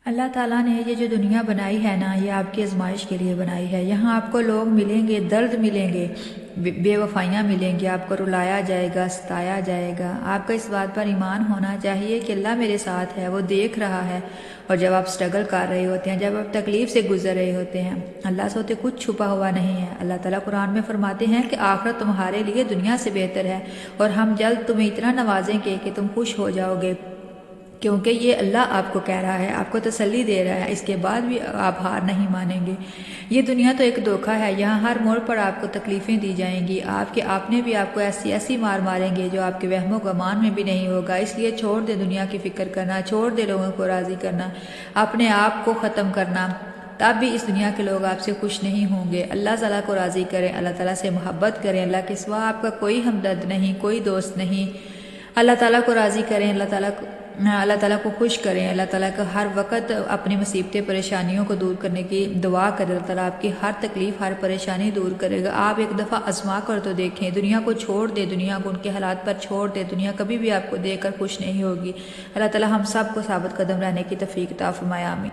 اللہ تعالیٰ نے یہ جو دنیا بنائی ہے نا، یہ آپ کی آزمائش کے لیے بنائی ہے۔ یہاں آپ کو لوگ ملیں گے، درد ملیں گے، بے وفائیاں ملیں گی، آپ کو رلایا جائے گا، ستایا جائے گا۔ آپ کا اس بات پر ایمان ہونا چاہیے کہ اللہ میرے ساتھ ہے، وہ دیکھ رہا ہے۔ اور جب آپ سٹرگل کر رہے ہوتے ہیں، جب آپ تکلیف سے گزر رہے ہوتے ہیں، اللہ سے ہوتے کچھ چھپا ہوا نہیں ہے۔ اللہ تعالیٰ قرآن میں فرماتے ہیں کہ آخرت تمہارے لیے دنیا سے بہتر ہے، اور ہم جلد تمہیں اتنا نوازیں گے کہ تم خوش ہو جاؤ گے، کیونکہ یہ اللہ آپ کو کہہ رہا ہے، آپ کو تسلی دے رہا ہے۔ اس کے بعد بھی آپ ہار نہیں مانیں گے۔ یہ دنیا تو ایک دھوکہ ہے، یہاں ہر موڑ پر آپ کو تکلیفیں دی جائیں گی، آپ نے بھی آپ کو ایسی مار ماریں گے جو آپ کے وہم و گمان میں بھی نہیں ہوگا۔ اس لیے چھوڑ دے دنیا کی فکر کرنا، چھوڑ دے لوگوں کو راضی کرنا، اپنے آپ کو ختم کرنا، تب بھی اس دنیا کے لوگ آپ سے خوش نہیں ہوں گے۔ اللہ تعالیٰ کو راضی کریں، اللہ تعالیٰ سے محبت کریں، اللہ کے سوا آپ کا کوئی ہمدرد نہیں، کوئی دوست نہیں۔ اللہ تعالیٰ کو راضی کریں، اللہ تعالیٰ کو خوش کریں، اللہ تعالیٰ کو ہر وقت اپنی مصیبتیں پریشانیوں کو دور کرنے کی دعا کریں۔ اللہ تعالیٰ آپ کی ہر تکلیف، ہر پریشانی دور کرے گا۔ آپ ایک دفعہ آزما کر تو دیکھیں، دنیا کو چھوڑ دے، دنیا کو ان کے حالات پر چھوڑ دے، دنیا کبھی بھی آپ کو دیکھ کر خوش نہیں ہوگی۔ اللہ تعالیٰ ہم سب کو ثابت قدم رہنے کی توفیق عطا فرمائے، آمین۔